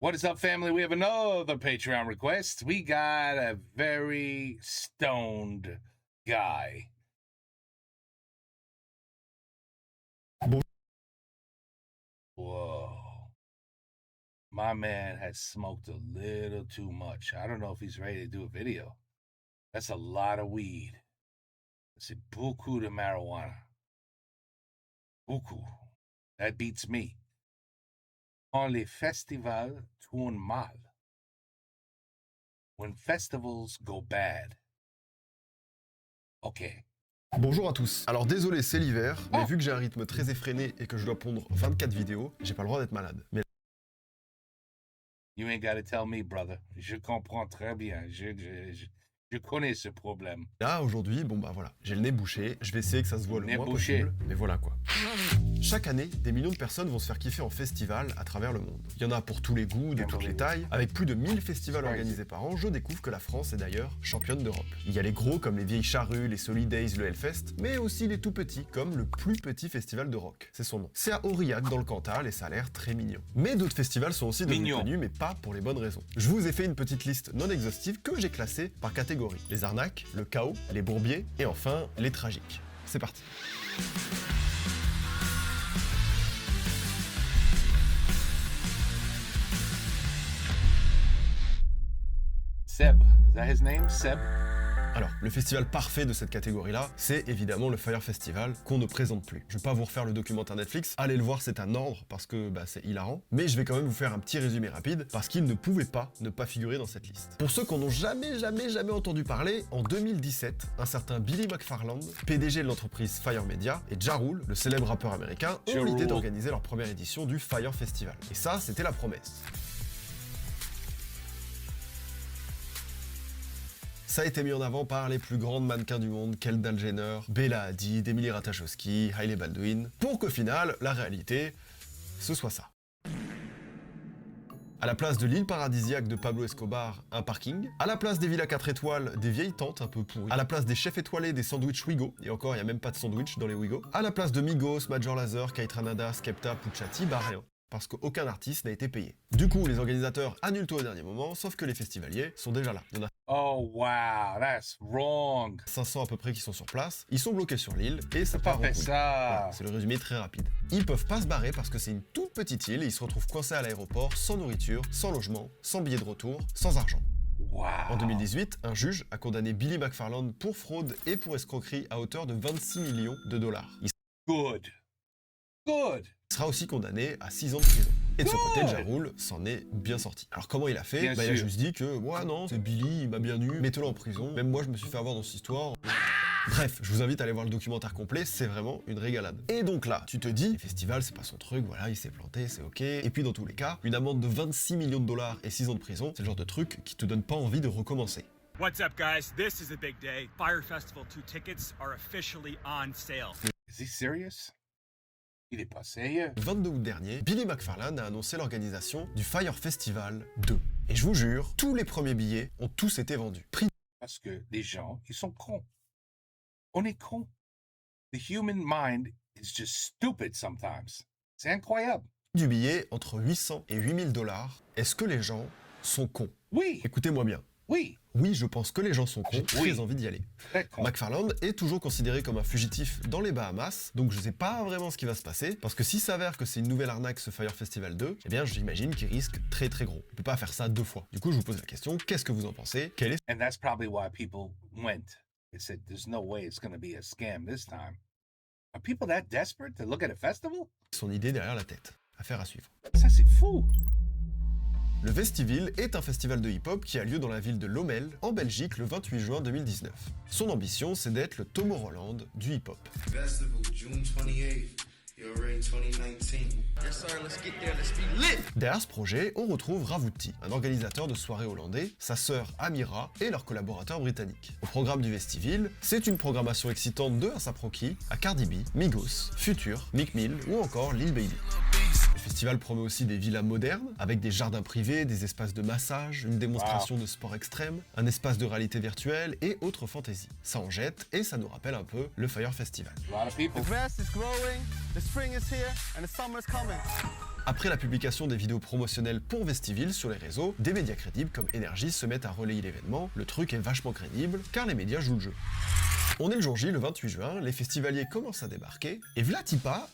What is up, family? We have another Patreon request. We got a very stoned guy. Whoa. My man has smoked a little too much. I don't know if he's ready to do a video. That's a lot of weed. C'est beaucoup de marijuana. Beaucoup. That beats me. Quand les festivals tournent mal. When festivals go bad. Ok. Bonjour à tous. Alors désolé, c'est l'hiver, mais vu que j'ai un rythme très effréné et que je dois pondre 24 vidéos, j'ai pas le droit d'être malade. Mais You ain't gotta tell me, brother. Je comprends très bien. Je connais ce problème. là, aujourd'hui, bon bah voilà, j'ai le nez bouché, je vais essayer que ça se voit le Nez moins bouché. possible, mais voilà quoi. Chaque année, des millions de personnes vont se faire kiffer en festival à travers le monde. Il y en a pour tous les goûts, de toutes les tailles. Avec plus de 1000 festivals organisés par an, je découvre que la France est d'ailleurs championne d'Europe. Il y a les gros comme les Vieilles Charrues, les Solidays, le Hellfest, mais aussi les tout petits comme le plus petit festival de rock. C'est son nom. C'est à Aurillac dans le Cantal et ça a l'air très mignon. Mais d'autres festivals sont aussi devenus connus, mais pas pour les bonnes raisons. Je vous ai fait une petite liste non exhaustive que j'ai classée par catégorie. Les arnaques, le chaos, les bourbiers et enfin les tragiques. C'est parti. Seb. Is that his name? Seb? Alors, le festival parfait de cette catégorie-là, c'est évidemment le Fyre Festival, qu'on ne présente plus. Je vais pas vous refaire le documentaire Netflix, allez le voir, c'est un ordre, parce que c'est hilarant, mais je vais quand même vous faire un petit résumé rapide, parce qu'il ne pouvait pas ne pas figurer dans cette liste. Pour ceux qui n'en ont jamais entendu parler, en 2017, un certain Billy McFarland, PDG de l'entreprise Fyre Media, et Ja Rule, le célèbre rappeur américain, ont l'idée d'organiser leur première édition du Fyre Festival. Et ça, c'était la promesse. Ça a été mis en avant par les plus grandes mannequins du monde, Kendall Jenner, Bella Hadid, Emily Ratajkowski, Hailey Baldwin, pour qu'au final, la réalité, ce soit ça. À la place de l'île paradisiaque de Pablo Escobar, un parking. À la place des villas 4 étoiles, des vieilles tentes un peu pourries. À la place des chefs étoilés, des sandwichs Wigo. Et encore, il n'y a même pas de sandwich dans les Wigo. À la place de Migos, Major Lazer, Kaitranada, Skepta, Pucciati, bah rien. Parce qu'aucun artiste n'a été payé. Du coup, les organisateurs annulent tout au dernier moment, sauf que les festivaliers sont déjà là. Il y en a Oh, wow, that's wrong. 500 à peu près qui sont sur place, ils sont bloqués sur l'île et ça part en Pas fait couille. ça. Voilà, c'est le résumé très rapide. Ils peuvent pas se barrer parce que c'est une toute petite île et ils se retrouvent coincés à l'aéroport sans nourriture, sans logement, sans billet de retour, sans argent. Wow. En 2018, un juge a condamné Billy McFarland pour fraude et pour escroquerie à hauteur de 26 millions de dollars. Il Good. Good. sera aussi condamné à 6 ans de prison. Et de son côté, Ja Rule s'en est bien sorti. Alors comment il a fait? Bien Il a sûr. juste dit que ouais non, c'est Billy, il m'a bien eu, mettez-le en prison. Même moi je me suis fait avoir dans cette histoire. Bref, je vous invite à aller voir le documentaire complet, c'est vraiment une régalade. Et donc là, tu te dis, le festival c'est pas son truc, voilà, il s'est planté, c'est ok. Et puis dans tous les cas, une amende de 26 millions de dollars et 6 ans de prison, c'est le genre de truc qui te donne pas envie de recommencer. What's up, guys? This is a big day. Fyre Festival 2 tickets are officially on sale. Is he serious? Il est pas sérieux. Le 22 août dernier, Billy McFarland a annoncé l'organisation du Fyre Festival 2. Et je vous jure, tous les premiers billets ont tous été vendus. Prix Parce que les gens, ils sont cons. On est cons. The human mind is just stupid sometimes. C'est incroyable. du billet entre 800 et 8000 dollars. Est-ce que les gens sont cons? Oui, Écoutez-moi bien. oui, Oui, je pense que les gens sont cons, Oui. très envie d'y aller. très con. McFarland est toujours considéré comme un fugitif dans les Bahamas, donc je sais pas vraiment ce qui va se passer, parce que s'il s'avère que c'est une nouvelle arnaque ce Fyre Festival 2, eh bien j'imagine qu'il risque très gros. On peut pas faire ça deux fois. Du coup, je vous pose la question, qu'est-ce que vous en pensez? Quel est And that's probably why people went. They said, there's no way it's going to be a scam this time. Are people that desperate to look at a festival? son idée derrière la tête? Affaire à suivre. Ça, c'est fou. Le Vestiville est un festival de hip-hop qui a lieu dans la ville de Lommel, en Belgique, le 28 juin 2019. Son ambition, c'est d'être le Tomorrowland du hip-hop. Festival, June 28th. You're already 2019. Yes, sir. Let's get there. Let's be lit. Derrière ce projet, on retrouve Ravouti, un organisateur de soirées hollandais, sa sœur Amira et leurs collaborateurs britanniques. Au programme du Vestiville, c'est une programmation excitante de A$AP Rocky à Cardi B, Migos, Future, Meek Mill ou encore Lil Baby. Le festival promet aussi des villas modernes, avec des jardins privés, des espaces de massage, une démonstration de sport extrême, un espace de réalité virtuelle et autres fantaisies. Ça en jette et ça nous rappelle un peu le Fyre Festival. A lot of people. The grass is growing, the spring is here, and the summer is coming. Après la publication des vidéos promotionnelles pour Vestiville sur les réseaux, des médias crédibles comme Énergie se mettent à relayer l'événement. Le truc est vachement crédible, car les médias jouent le jeu. On est le jour J, le 28 juin, les festivaliers commencent à débarquer, et v'là-t-il-pas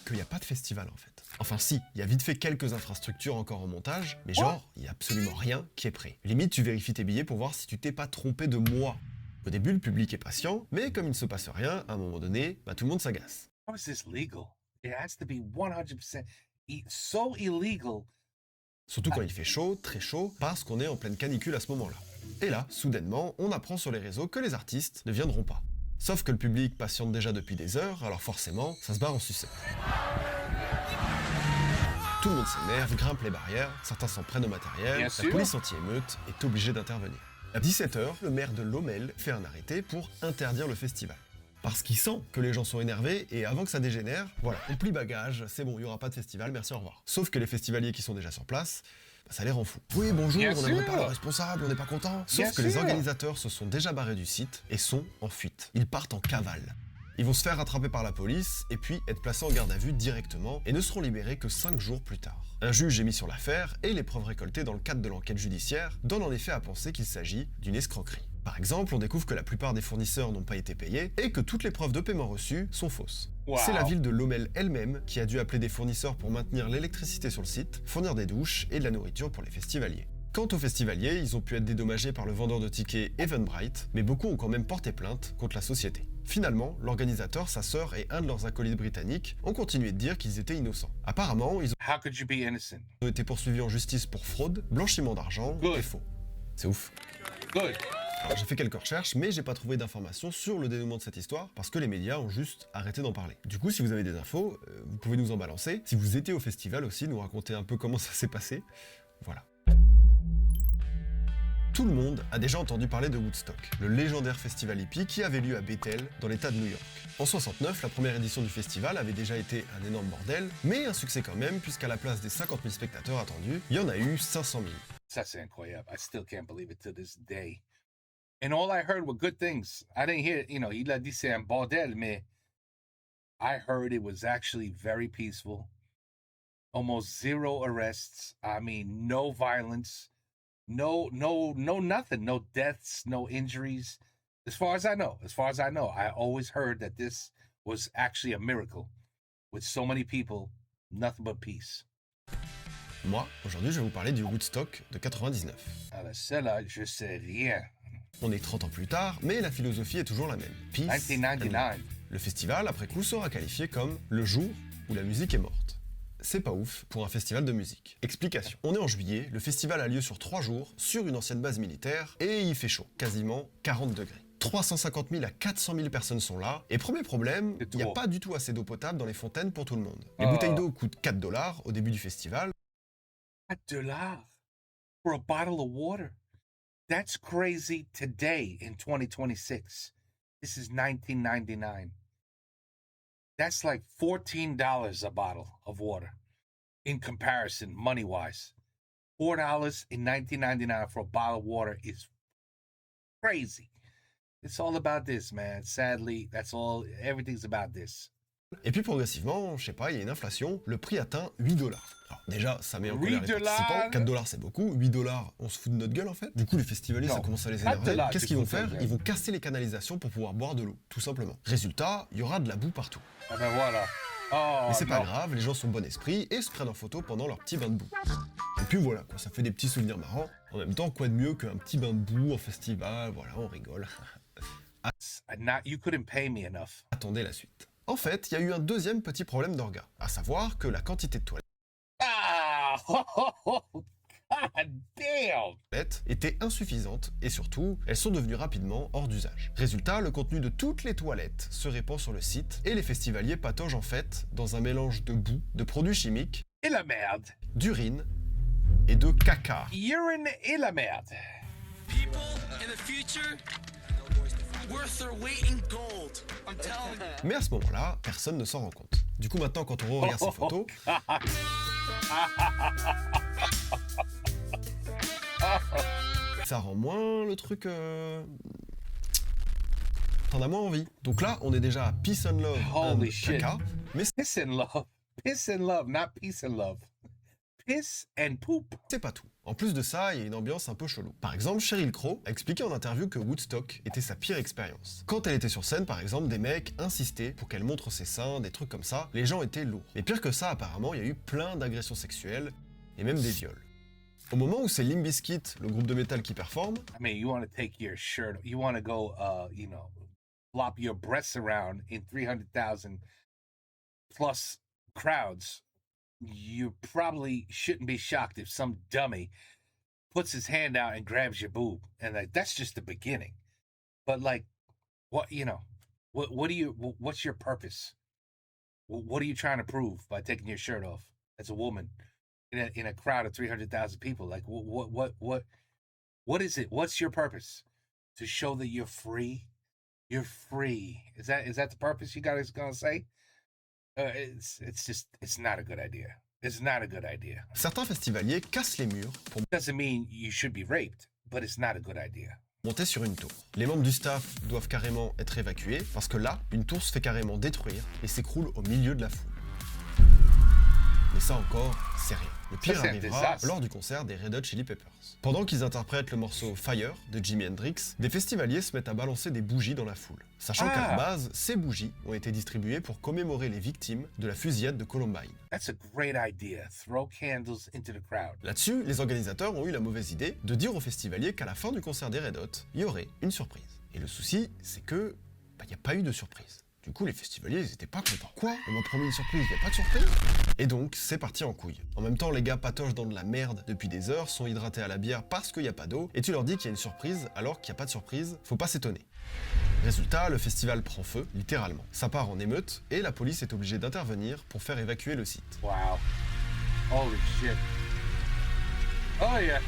qu'il n'y a pas de festival en fait. Enfin si, il y a vite fait quelques infrastructures encore en montage, mais genre, il n'y a absolument rien qui est prêt. Limite, tu vérifies tes billets pour voir si tu t'es pas trompé de mois. Au début, le public est patient, mais comme il ne se passe rien, à un moment donné, tout le monde s'agace. How is this legal? It has to be 100% so illegal. Surtout quand il fait chaud, très chaud, parce qu'on est en pleine canicule à ce moment-là. Et là, soudainement, on apprend sur les réseaux que les artistes ne viendront pas. Sauf que le public patiente déjà depuis des heures, alors forcément, ça se barre en sucette. Tout le monde s'énerve, grimpe les barrières, certains s'en prennent au matériel, la police anti-émeute est obligée d'intervenir. À 17h, le maire de Lommel fait un arrêté pour interdire le festival. Parce qu'il sent que les gens sont énervés et avant que ça dégénère, voilà, on plie bagage, c'est bon, il n'y aura pas de festival, merci, au revoir. Sauf que les festivaliers qui sont déjà sur place, ça les rend fous. Oui, bonjour, on n'aimerait pas le responsable, on n'est pas content. Sauf que les organisateurs se sont déjà barrés du site et sont en fuite. Ils partent en cavale. Ils vont se faire rattraper par la police et puis être placés en garde à vue directement et ne seront libérés que 5 jours plus tard. Un juge est mis sur l'affaire et les preuves récoltées dans le cadre de l'enquête judiciaire donnent en effet à penser qu'il s'agit d'une escroquerie. Par exemple, on découvre que la plupart des fournisseurs n'ont pas été payés et que toutes les preuves de paiement reçues sont fausses. Wow. C'est la ville de Lommel elle-même qui a dû appeler des fournisseurs pour maintenir l'électricité sur le site, fournir des douches et de la nourriture pour les festivaliers. Quant aux festivaliers, ils ont pu être dédommagés par le vendeur de tickets Eventbrite, mais beaucoup ont quand même porté plainte contre la société. Finalement, l'organisateur, sa sœur et un de leurs acolytes britanniques ont continué de dire qu'ils étaient innocents. Apparemment, ils ont été poursuivis en justice pour fraude, blanchiment d'argent et faux. C'est ouf. Alors, j'ai fait quelques recherches, mais j'ai pas trouvé d'informations sur le dénouement de cette histoire, parce que les médias ont juste arrêté d'en parler. Du coup, si vous avez des infos, vous pouvez nous en balancer. Si vous étiez au festival aussi, nous raconter un peu comment ça s'est passé. Voilà. Tout le monde a déjà entendu parler de Woodstock, le légendaire festival hippie qui avait lieu à Bethel, dans l'état de New York. En 69, la première édition du festival avait déjà été un énorme bordel, mais un succès quand même, puisqu'à la place des 50 000 spectateurs attendus, il y en a eu 500 000. Ça, c'est incroyable. I still can't believe it to this day. And all I heard were good things. I didn't hear, il a dit c'est un bordel, mais I heard it was actually very peaceful. Almost zero arrests. I mean, no violence. No nothing. No deaths, no injuries. As far as I know, I always heard that this was actually a miracle. With so many people, nothing but peace. Moi, aujourd'hui, je vais vous parler du Woodstock de 99. Alors celle-là, je sais rien. On est 30 ans plus tard, mais la philosophie est toujours la même. Peace. 1999. Le festival, après coup, sera qualifié comme le jour où la musique est morte. C'est pas ouf pour un festival de musique. Explication. On est en juillet, le festival a lieu sur 3 jours, sur une ancienne base militaire, et il fait chaud, quasiment 40 degrés. 350 000 à 400 000 personnes sont là, et premier problème, il n'y a pas du tout assez d'eau potable dans les fontaines pour tout le monde. Les bouteilles d'eau coûtent 4 $ au début du festival. 4 $ for a bottle of water? That's crazy today in 2026. This is 1999. That's like $14 a bottle of water in comparison, money-wise. $4 in 1999 for a bottle of water is crazy. It's all about this, man. Sadly, everything's about this. Et puis progressivement, je sais pas, il y a une inflation, le prix atteint 8 $. Alors déjà, ça met en colère les participants, 4 $ c'est beaucoup, 8 $, on se fout de notre gueule en fait. Du coup, les festivaliers, ça commence à les énerver. Qu'est-ce qu'ils vont faire? Ils vont casser les canalisations pour pouvoir boire de l'eau, tout simplement. Résultat, il y aura de la boue partout. Ah ben voilà. Oh, mais c'est pas grave, les gens sont de bon esprit et se prennent en photo pendant leur petit bain de boue. Et puis voilà, quoi, ça fait des petits souvenirs marrants. En même temps, quoi de mieux qu'un petit bain de boue en festival, voilà, on rigole. You couldn't pay me enough. Attendez la suite. En fait, il y a eu un deuxième petit problème d'orga, à savoir que la quantité de toilettes était insuffisante et surtout, elles sont devenues rapidement hors d'usage. Résultat, le contenu de toutes les toilettes se répand sur le site et les festivaliers pataugent en fait dans un mélange de boue, de produits chimiques, et la merde, d'urine et de caca. Urine et la merde. People in the future worth their weight in gold. I'm telling you. Mais à ce moment-là, personne ne s'en rend compte. Du coup, maintenant, quand on regarde ces photos, ça rend moins le truc... T'en as moins envie. Donc là, on est déjà à Peace and Love Holy and shit. caca. Mais Peace and love. Piss and love, not peace and love. Piss and poop. C'est pas tout. En plus de ça, il y a une ambiance un peu chelou. Par exemple, Sheryl Crow a expliqué en interview que Woodstock était sa pire expérience. Quand elle était sur scène, par exemple, des mecs insistaient pour qu'elle montre ses seins, des trucs comme ça, les gens étaient lourds. Mais pire que ça, apparemment, il y a eu plein d'agressions sexuelles et même des viols. Au moment où c'est Limp Bizkit, le groupe de métal qui performe, I mean, you want to take your shirt, you want to go, flop your breasts around in 300,000 plus crowds. You probably shouldn't be shocked if some dummy puts his hand out and grabs your boob, and like that's just the beginning. But like, what's your purpose? What are you trying to prove by taking your shirt off as a woman in a crowd of 300,000 people? Like, what is it? What's your purpose? To show that you're free? You're free. Is that the purpose you guys gonna say? It's not a good idea. It's not a good idea. certains festivaliers cassent les murs pour Doesn't mean you should be raped, but it's not a good idea. monter sur une tour. Les membres du staff doivent carrément être évacués parce que là, une tour se fait carrément détruire et s'écroule au milieu de la foule. Mais ça encore, c'est rien. Le pire Ça, c'est un arrivera désastre. lors du concert des Red Hot Chili Peppers. Pendant qu'ils interprètent le morceau Fire de Jimi Hendrix, des festivaliers se mettent à balancer des bougies dans la foule. Sachant qu'à la base, ces bougies ont été distribuées pour commémorer les victimes de la fusillade de Columbine. That's a great idea. Throw candles into the crowd. Là-dessus, les organisateurs ont eu la mauvaise idée de dire aux festivaliers qu'à la fin du concert des Red Hot, il y aurait une surprise. Et le souci, c'est que il n'y a pas eu de surprise. Du coup, les festivaliers, ils étaient pas contents. Quoi? On m'a promis une surprise, il n'y a pas de surprise? Et donc, c'est parti en couille. En même temps, les gars patochent dans de la merde depuis des heures, sont hydratés à la bière parce qu'il n'y a pas d'eau, et tu leur dis qu'il y a une surprise alors qu'il n'y a pas de surprise, faut pas s'étonner. Résultat, le festival prend feu, littéralement. Ça part en émeute, et la police est obligée d'intervenir pour faire évacuer le site. Wow. Holy shit. Oh yeah.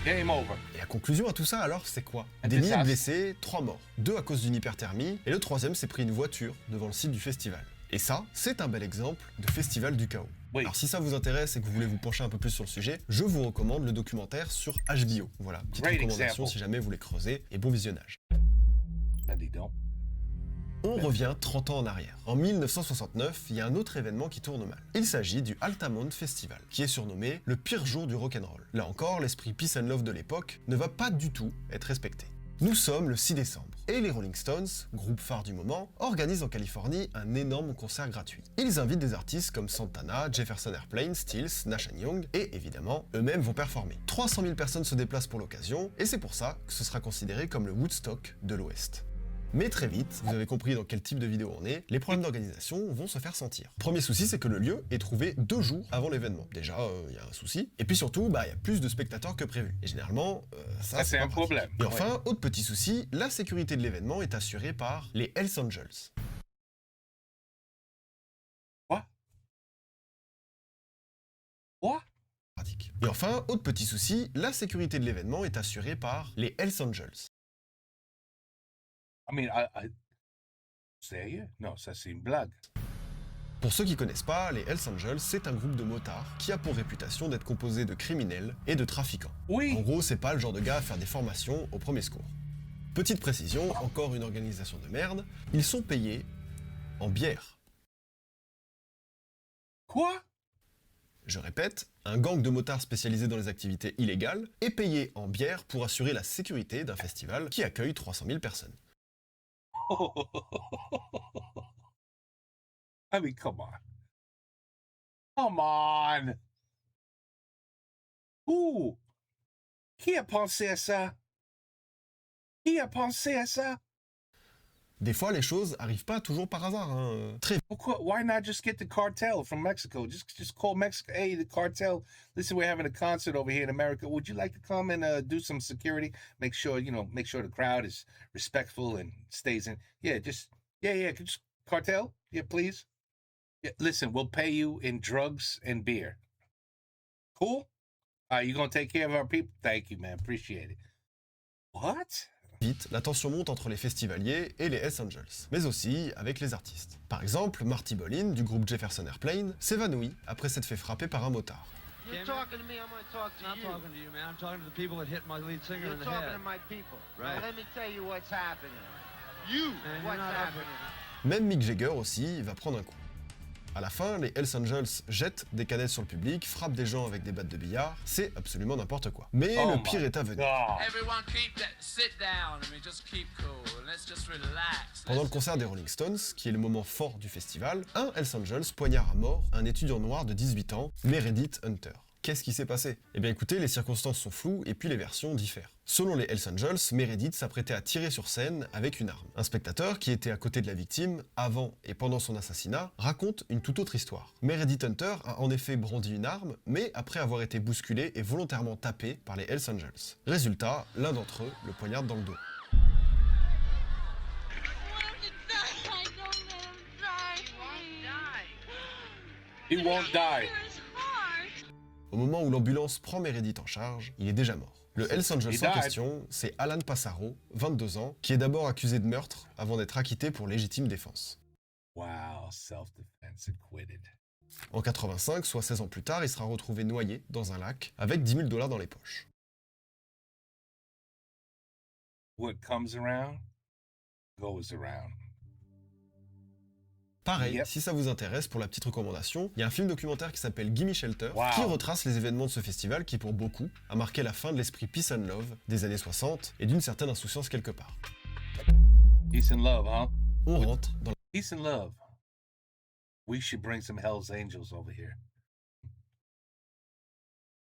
Game over. Et la conclusion à tout ça, alors, c'est quoi? Un Des milliers de désastre. blessés, 3 morts. 2 à cause d'une hyperthermie, et le 3e s'est pris une voiture devant le site du festival. Et ça, c'est un bel exemple de festival du chaos. Oui. Alors si ça vous intéresse et que vous voulez vous pencher un peu plus sur le sujet, je vous recommande le documentaire sur HBO. Voilà, petite Great recommandation example. si jamais vous voulez creuser, et bon visionnage. Ben, dis donc. On revient 30 ans en arrière. En 1969, il y a un autre événement qui tourne mal. Il s'agit du Altamont Festival, qui est surnommé le pire jour du rock'n'roll. Là encore, l'esprit peace and love de l'époque ne va pas du tout être respecté. Nous sommes le 6 décembre, et les Rolling Stones, groupe phare du moment, organisent en Californie un énorme concert gratuit. Ils invitent des artistes comme Santana, Jefferson Airplane, Stills, Nash & Young, et évidemment, eux-mêmes vont performer. 300 000 personnes se déplacent pour l'occasion, et c'est pour ça que ce sera considéré comme le Woodstock de l'Ouest. Mais très vite, vous avez compris dans quel type de vidéo on est, les problèmes d'organisation vont se faire sentir. Premier souci, c'est que le lieu est trouvé 2 jours avant l'événement. Déjà, il y a un souci. Et puis surtout, il y a plus de spectateurs que prévu. Et généralement, ça C'est pas un pratique. problème. Et enfin, autre petit souci, la sécurité de l'événement est assurée par les Hells Angels. What? What? Pratique. Et enfin, autre petit souci, la sécurité de l'événement est assurée par les Hells Angels. I mean, Sérieux? Non, ça c'est une blague. Pour ceux qui connaissent pas, les Hells Angels, c'est un groupe de motards qui a pour réputation d'être composé de criminels et de trafiquants. Oui. En gros, c'est pas le genre de gars à faire des formations au premier secours. Petite précision, encore une organisation de merde, ils sont payés en bière. Quoi? Je répète, un gang de motards spécialisé dans les activités illégales est payé en bière pour assurer la sécurité d'un festival qui accueille 300 000 personnes. I mean, come on. Come on. Ouh. Qui a pensé à ça? Qui a pensé à ça? Des fois, les choses arrivent pas toujours par hasard. Très Pourquoi? Why not just get the cartel from Mexico? Just call Mexico. Hey, the cartel. Listen, we're having a concert over here in America. Would you like to come and do some security? Make sure the crowd is respectful and stays in. Yeah, just cartel. Yeah, please. Yeah, listen, we'll pay you in drugs and beer. Cool. You gonna take care of our people? Thank you, man. Appreciate it. What? vite, la tension monte entre les festivaliers et les Hells Angels, mais aussi avec les artistes. Par exemple, Marty Bolin, du groupe Jefferson Airplane, s'évanouit après s'être fait frapper par un motard. You're talking to me, I'm gonna talk to I'm you. not talking to you, man. I'm talking to the people that hit my lead singer You're in the talking head. to my people. Right. Now let me tell you what's happening. You, Man, you're what's not up happening. Même Mick Jagger aussi va prendre un coup. À la fin, les Hells Angels jettent des canettes sur le public, frappent des gens avec des battes de billard, c'est absolument n'importe quoi. Mais Oh le pire est à venir. God. Everyone sit down. I mean, just keep cool. Let's just relax. Pendant le concert des Rolling Stones, qui est le moment fort du festival, un Hells Angels poignarde à mort un étudiant noir de 18 ans, Meredith Hunter. Qu'est-ce qui s'est passé? Eh bien écoutez, les circonstances sont floues et puis les versions diffèrent. Selon les Hells Angels, Meredith s'apprêtait à tirer sur scène avec une arme. Un spectateur qui était à côté de la victime, avant et pendant son assassinat, raconte une toute autre histoire. Meredith Hunter a en effet brandi une arme, mais après avoir été bousculé et volontairement tapé par les Hells Angels. Résultat, l'un d'entre eux le poignarde dans le dos. He won't die. Au moment où l'ambulance prend Meredith en charge, il est déjà mort. Le Hells Angels en question, c'est Alan Passaro, 22 ans, qui est d'abord accusé de meurtre avant d'être acquitté pour légitime défense. Wow, self-defense acquitted. En 85, soit 16 ans plus tard, il sera retrouvé noyé dans un lac avec 10 000 $ dans les poches. What comes around goes around. Pareil, Yep. si ça vous intéresse, pour la petite recommandation, il y a un film documentaire qui s'appelle Gimme Shelter, Wow. qui retrace les événements de ce festival qui, pour beaucoup, a marqué la fin de l'esprit peace and love des années 60 et d'une certaine insouciance quelque part. Peace and love, huh? On rentre dans Peace and love. We should bring some Hell's Angels over here.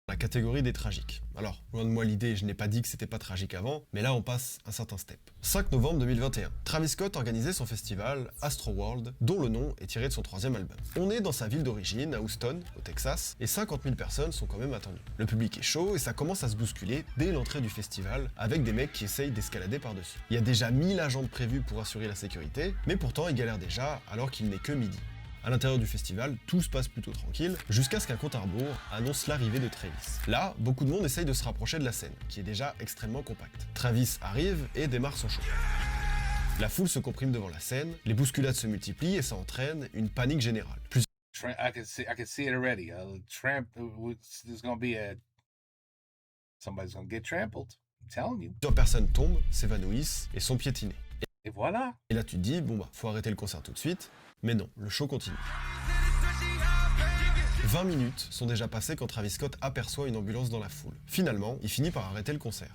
la catégorie des tragiques. Alors, loin de moi l'idée, je n'ai pas dit que c'était pas tragique avant, mais là on passe un certain step. 5 novembre 2021, Travis Scott organisait son festival Astroworld, dont le nom est tiré de son 3e album. On est dans sa ville d'origine, à Houston, au Texas, et 50 000 personnes sont quand même attendues. Le public est chaud et ça commence à se bousculer dès l'entrée du festival, avec des mecs qui essayent d'escalader par-dessus. Il y a déjà 1000 agents de prévus pour assurer la sécurité, mais pourtant ils galèrent déjà alors qu'il n'est que midi. À l'intérieur du festival, tout se passe plutôt tranquille, jusqu'à ce qu'un compte à rebours annonce l'arrivée de Travis. Là, beaucoup de monde essaye de se rapprocher de la scène, qui est déjà extrêmement compacte. Travis arrive et démarre son show. La foule se comprime devant la scène, les bousculades se multiplient et ça entraîne une panique générale. I can see it already. There's gonna be somebody's gonna get trampled. I'm telling you. Plusieurs personnes tombent, s'évanouissent et sont piétinées. Et voilà. Et là tu te dis, bon bah, faut arrêter le concert tout de suite. Mais non, le show continue. 20 minutes sont déjà passées quand Travis Scott aperçoit une ambulance dans la foule. Finalement, il finit par arrêter le concert.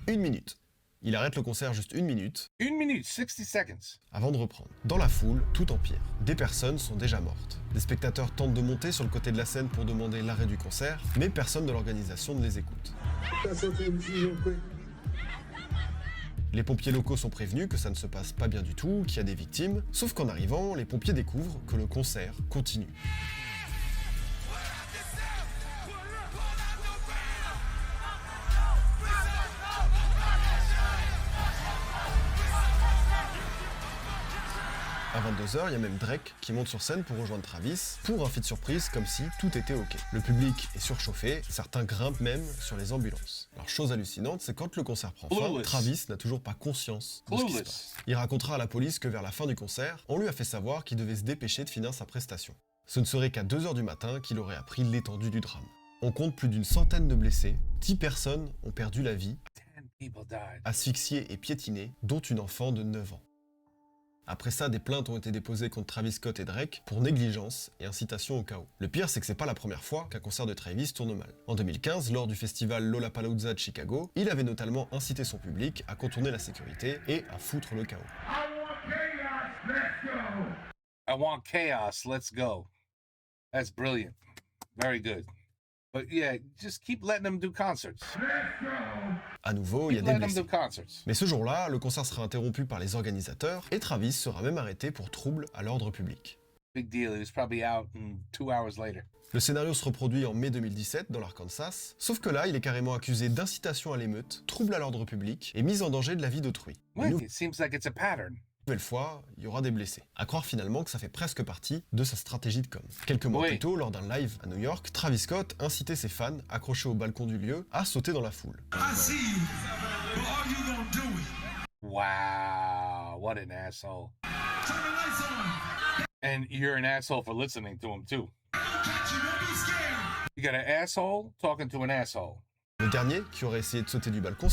1 minute. Il arrête le concert juste 1 minute. 1 minute, 60 seconds. Avant de reprendre. Dans la foule, tout empire. Des personnes sont déjà mortes. Les spectateurs tentent de monter sur le côté de la scène pour demander l'arrêt du concert, mais personne de l'organisation ne les écoute. Les pompiers locaux sont prévenus que ça ne se passe pas bien du tout, qu'il y a des victimes, sauf qu'en arrivant, les pompiers découvrent que le concert continue. À 22 h, il y a même Drake qui monte sur scène pour rejoindre Travis, pour un feat surprise comme si tout était ok. Le public est surchauffé, certains grimpent même sur les ambulances. Alors chose hallucinante, c'est quand le concert prend fin, Clueless. Travis n'a toujours pas conscience de ce qui se passe. Il racontera à la police que vers la fin du concert, on lui a fait savoir qu'il devait se dépêcher de finir sa prestation. Ce ne serait qu'à 2 h du matin qu'il aurait appris l'étendue du drame. On compte plus d'une centaine de blessés, 10 personnes ont perdu la vie, 10 people died. asphyxiées et piétinées, dont une enfant de 9 ans. Après ça, des plaintes ont été déposées contre Travis Scott et Drake pour négligence et incitation au chaos. Le pire, c'est que c'est pas la première fois qu'un concert de Travis tourne mal. En 2015, lors du festival Lollapalooza de Chicago, il avait notamment incité son public à contourner la sécurité et à foutre le chaos. I want chaos, let's go. That's brilliant. Very good. But yeah, just keep letting them do concerts. À nouveau, il y a Keep des letting them blessés. do concerts. Mais ce jour-là, le concert sera interrompu par les organisateurs et Travis sera même arrêté pour trouble à l'ordre public. Big deal. He was probably out 2 hours later. Le scénario se reproduit en mai 2017 dans l'Arkansas, sauf que là, il est carrément accusé d'incitation à l'émeute, trouble à l'ordre public et mise en danger de la vie d'autrui. What? Une It seems like it's a pattern. nouvelle fois, il y aura des blessés. À croire finalement que ça fait presque partie de sa stratégie de com. Quelques mois Oui. plus tôt, lors d'un live à New York, Travis Scott incitait ses fans, accrochés au balcon du lieu, à sauter dans la foule. Wow, what an asshole. And you're an asshole for listening to him too. You got an asshole talking to an asshole. Le dernier, qui aurait essayé de sauter du balcon,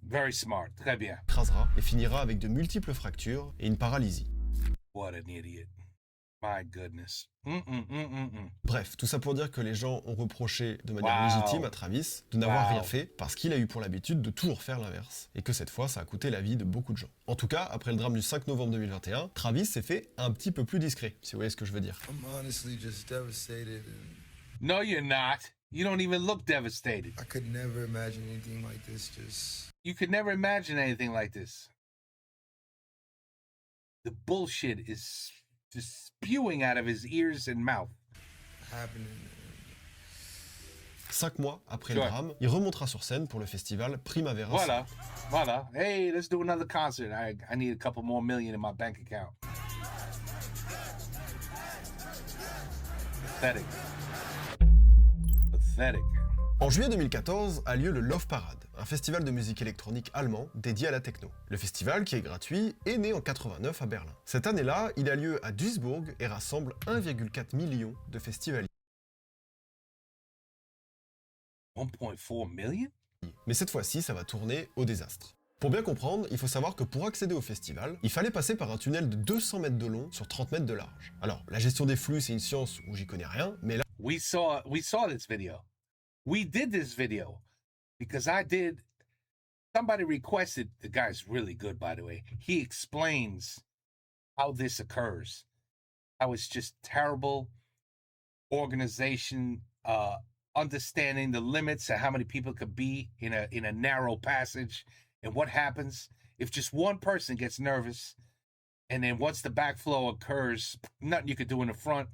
Very smart. Très bien. s'écrasera et finira avec de multiples fractures et une paralysie. What an idiot. My goodness. Bref, tout ça pour dire que les gens ont reproché de manière Wow. légitime à Travis de n'avoir Wow. rien fait parce qu'il a eu pour l'habitude de toujours faire l'inverse. Et que cette fois, ça a coûté la vie de beaucoup de gens. En tout cas, après le drame du 5 novembre 2021, Travis s'est fait un petit peu plus discret, si vous voyez ce que je veux dire. I'm honestly just devastated, and No, you're not. You don't even look devastated. I could never imagine anything like this just You could never imagine anything like this. The bullshit is just spewing out of his ears and mouth. happening. 5 mois après Sure. le drame, il remontera sur scène pour le festival Primavera Voila. Sound. Voila. Hey, let's do another concert. I need a couple more million in my bank account. Pathetic. Pathetic. En juillet 2014 a lieu le Love Parade, un festival de musique électronique allemand dédié à la techno. Le festival, qui est gratuit, est né en 89 à Berlin. Cette année-là, il a lieu à Duisbourg et rassemble 1,4 million de festivaliers. 1.4 million? Mais cette fois-ci, ça va tourner au désastre. Pour bien comprendre, il faut savoir que pour accéder au festival, il fallait passer par un tunnel de 200 mètres de long sur 30 mètres de large. Alors, la gestion des flux, c'est une science où j'y connais rien, mais là, We saw this video. We did this video because somebody requested, the guy's really good, by the way. He explains how this occurs, how it's just terrible organization, understanding the limits of how many people could be in a narrow passage, and what happens if just one person gets nervous, and then once the backflow occurs, nothing you could do in the front.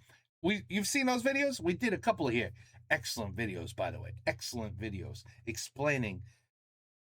You've seen those videos? We did a couple here. Excellent videos, by the way. Excellent videos explaining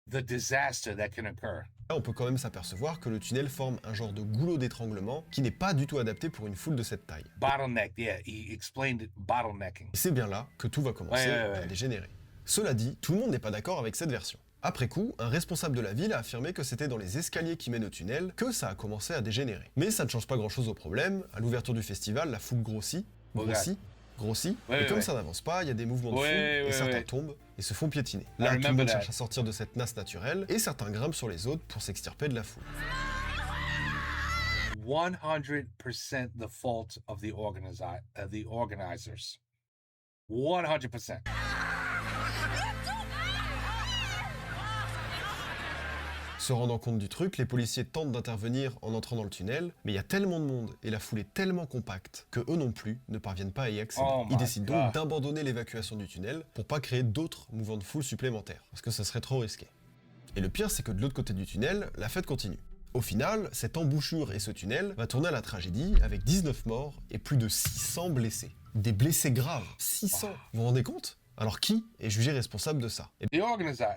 the disaster that can occur. on peut quand même s'apercevoir que le tunnel forme un genre de goulot d'étranglement qui n'est pas du tout adapté pour une foule de cette taille. Bottleneck, yeah, he explained it, bottlenecking. Et c'est bien là que tout va commencer Ouais. à dégénérer. Cela dit, tout le monde n'est pas d'accord avec cette version. Après coup, un responsable de la ville a affirmé que c'était dans les escaliers qui mènent au tunnel que ça a commencé à dégénérer. Mais ça ne change pas grand-chose au problème, à l'ouverture du festival, la foule grossit, Ouais, et comme ouais. ça n'avance pas, il y a des mouvements de Ouais, foule, et ouais, certains ouais. tombent et se font piétiner. I Là, tout le remember monde that. cherche à sortir de cette nasse naturelle, et certains grimpent sur les autres pour s'extirper de la foule. 100% the fault of the organizers. 100%. Se rendant compte du truc, les policiers tentent d'intervenir en entrant dans le tunnel, mais il y a tellement de monde et la foule est tellement compacte que eux non plus ne parviennent pas à y accéder. Oh Ils my décident God. donc d'abandonner l'évacuation du tunnel pour pas créer d'autres mouvements de foule supplémentaires, parce que ça serait trop risqué. Et le pire, c'est que de l'autre côté du tunnel, la fête continue. Au final, cette embouchure et ce tunnel va tourner à la tragédie avec 19 morts et plus de 600 blessés. Des blessés graves, 600, vous vous rendez compte? Alors qui est jugé responsable de ça? The organizers,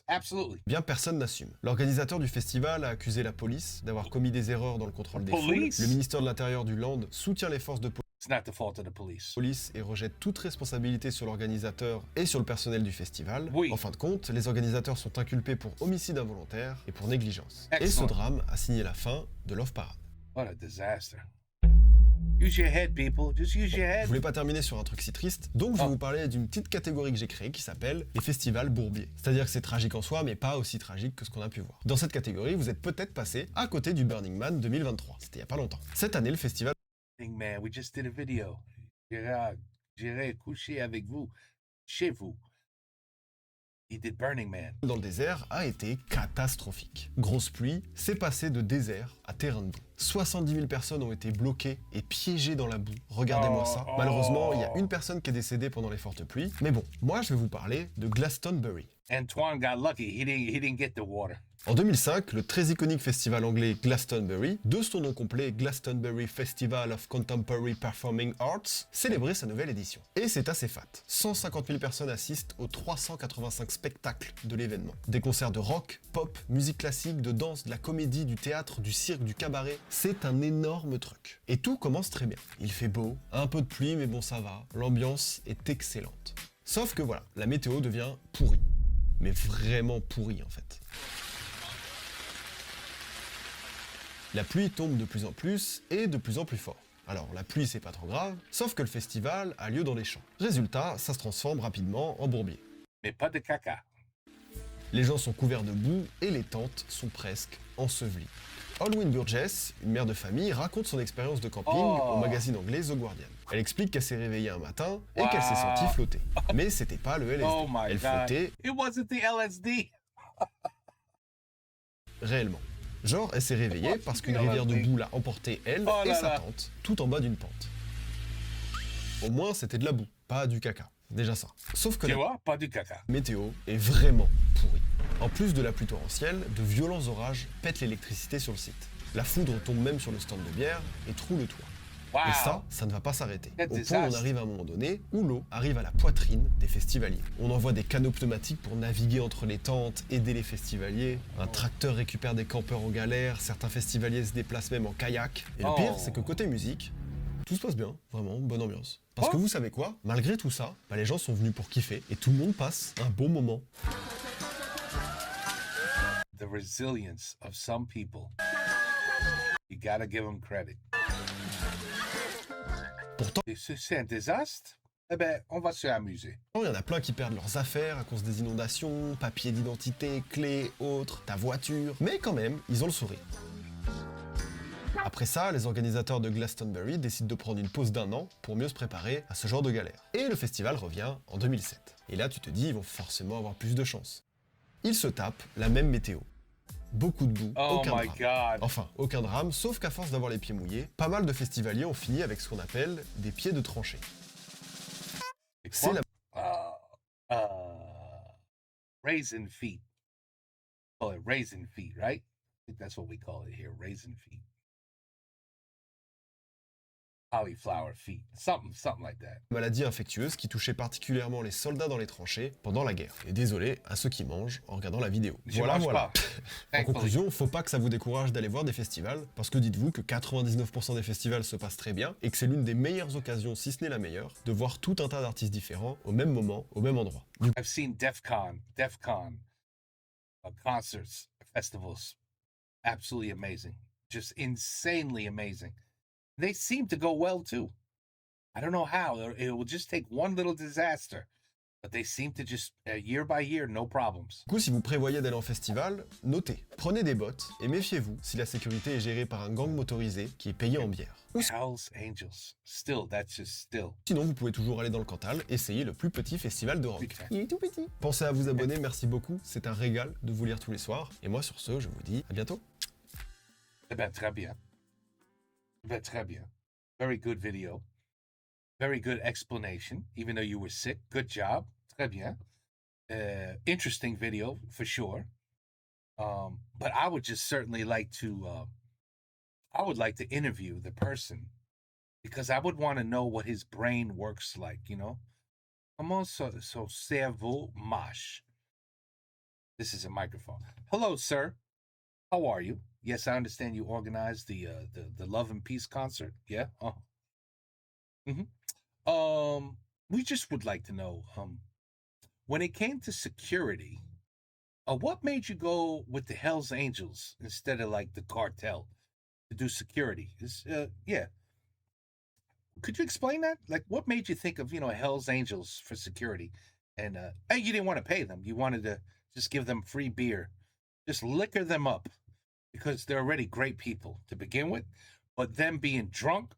absolutely. Bien, personne n'assume. L'organisateur du festival a accusé la police d'avoir commis des erreurs dans le contrôle des foules. Police? Le ministère de l'Intérieur du Land soutient les forces de It's not the fault of the police. police et rejette toute responsabilité sur l'organisateur et sur le personnel du festival. Oui. En fin de compte, les organisateurs sont inculpés pour homicide involontaire et pour négligence. Et ce Excellent. drame a signé la fin de Love Parade. What a disaster. Use your head, people. Just use your Je head. voulais pas terminer sur un truc si triste, donc je vais Oh. vous parler d'une petite catégorie que j'ai créée qui s'appelle les festivals bourbiers. C'est-à-dire que c'est tragique en soi, mais pas aussi tragique que ce qu'on a pu voir. Dans cette catégorie, vous êtes peut-être passé à côté du Burning Man 2023. C'était il y a pas longtemps. Cette année, le festival Man, we just did a video. J'irai coucher avec vous, chez vous. He did Burning Man. dans le désert a été catastrophique. Grosse pluie, c'est passé de désert à terrain de boue. 70 000 personnes ont été bloquées et piégées dans la boue. Regardez-moi ça. Oh. Malheureusement, il y a une personne qui est décédée pendant les fortes pluies. Mais bon, moi je vais vous parler de Glastonbury. Antoine got lucky. He didn't get the water. En 2005, le très iconique festival anglais Glastonbury, de son nom complet Glastonbury Festival of Contemporary Performing Arts, célébrait sa nouvelle édition. Et c'est assez fat. 150 000 personnes assistent aux 385 spectacles de l'événement. Des concerts de rock, pop, musique classique, de danse, de la comédie, du théâtre, du cirque, du cabaret. C'est un énorme truc. Et tout commence très bien. Il fait beau, un peu de pluie mais bon ça va, l'ambiance est excellente. Sauf que voilà, la météo devient pourrie. Mais vraiment pourrie en fait. La pluie tombe de plus en plus et de plus en plus fort. Alors la pluie c'est pas trop grave, sauf que le festival a lieu dans les champs. Résultat, ça se transforme rapidement en bourbier. Mais pas de caca. Les gens sont couverts de boue et les tentes sont presque ensevelies. Alwyn Burgess, une mère de famille, raconte son expérience de camping au magazine anglais The Guardian. Elle explique qu'elle s'est réveillée un matin et qu'elle s'est sentie flotter. Mais c'était pas le LSD. Oh my Elle God. flottait It wasn't the LSD. réellement. Genre, elle s'est réveillée parce qu'une rivière de boue l'a emportée, elle Oh et là sa là. tante, tout en bas d'une pente. Au moins, c'était de la boue, pas du caca. Déjà ça. Sauf que Tu la vois, pas du caca. météo est vraiment pourrie. En plus de la pluie torrentielle, de violents orages pètent l'électricité sur le site. La foudre tombe même sur le stand de bière et troue le toit. Wow. Et ça ne va pas s'arrêter. Quel Au point où on désastre. arrive à un moment donné où l'eau arrive à la poitrine des festivaliers. On envoie des canots pneumatiques pour naviguer entre les tentes, aider les festivaliers. Un tracteur récupère des campeurs en galère, certains festivaliers se déplacent même en kayak. Et le pire, c'est que côté musique, tout se passe bien, vraiment, bonne ambiance. Parce que vous savez quoi? Malgré tout ça, les gens sont venus pour kiffer et tout le monde passe un bon moment. The resilience of some people. You gotta give them credit. Pourtant, Et si c'est un désastre, eh ben, on va se amuser. il y en a plein qui perdent leurs affaires à cause des inondations, papiers d'identité, clés, autres, ta voiture. Mais quand même, ils ont le sourire. Après ça, les organisateurs de Glastonbury décident de prendre une pause d'1 an pour mieux se préparer à ce genre de galère. Et le festival revient en 2007. Et là, tu te dis, ils vont forcément avoir plus de chance. Ils se tapent la même météo. Beaucoup de boue, Oh aucun my drame. God. Enfin, aucun drame, sauf qu'à force d'avoir les pieds mouillés, pas mal de festivaliers ont fini avec ce qu'on appelle des pieds de tranchée. C'est la Raisin feet. Call it raisin feet, right? I think that's what we call it here, raisin feet. Cauliflower feet. Something like that. maladie infectieuse qui touchait particulièrement les soldats dans les tranchées pendant la guerre. Et désolé à ceux qui mangent en regardant la vidéo. Je Voilà, mange voilà. pas. En Thankfully. conclusion, faut pas que ça vous décourage d'aller voir des festivals, parce que dites-vous que 99% des festivals se passent très bien, et que c'est l'une des meilleures occasions, si ce n'est la meilleure, de voir tout un tas d'artistes différents, au même moment, au même endroit. Du I've seen DEF CON concerts, festivals. Absolutely amazing. Just insanely amazing. They seem to go well too. I don't know how. It will just take one little disaster. But they seem to just, year by year, no problems. coup, si vous prévoyez d'aller en festival, notez, prenez des bottes, et méfiez-vous si la sécurité est gérée par un gang motorisé qui est payé en bière. Ou Hells Angels. Still, that's just still. sinon, vous pouvez toujours aller dans le Cantal, essayer le plus petit festival d'Europe. Okay. Il est tout petit. Pensez à vous abonner, merci beaucoup, c'est un régal de vous lire tous les soirs. Et moi, sur ce, je vous dis à bientôt. Eh ben, très bien. Eh ben, très bien. Very good video. Very good explanation, even though you were sick. Good job. Très bien. Interesting video, for sure. But I would just certainly like to, I would like to interview the person because I would want to know what his brain works like, you know? Comment son cerveau marche? This is a microphone. Hello, sir. How are you? Yes, I understand you organized the Love and Peace concert. Yeah. We just would like to know, when it came to security, what made you go with the Hells Angels instead of like the cartel to do security? Yeah. Could you explain that? Like, what made you think of, Hells Angels for security? And hey, you didn't want to pay them. You wanted to just give them free beer, just liquor them up because they're already great people to begin with. But them being drunk,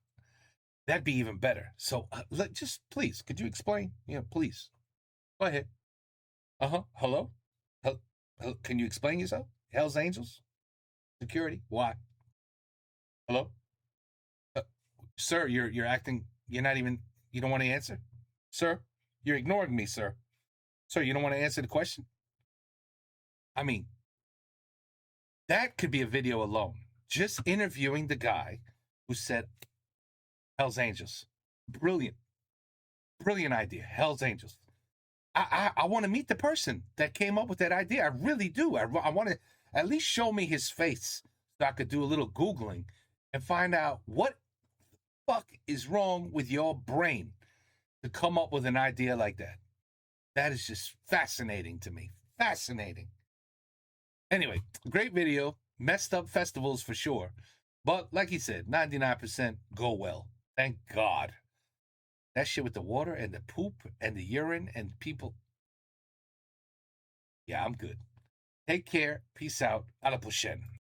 that'd be even better. So just please, could you explain? Please. Go ahead. Hello? Can you explain yourself? Hells Angels? Security? Why? Hello? Sir, you're acting, you don't want to answer? Sir, you're ignoring me, sir. Sir, you don't want to answer the question? I mean, that could be a video alone. Just interviewing the guy who said Hells Angels. Brilliant idea. Hells Angels. I want to meet the person that came up with that idea. I really do. I want to at least show me his face so I could do a little Googling and find out what the fuck is wrong with your brain to come up with an idea like that. That is just fascinating to me. Fascinating. Anyway, great video. Messed up festivals for sure. But like he said, 99% go well. Thank God. That shit with the water and the poop and the urine and people. Yeah, I'm good. Take care. Peace out. A la prochaine.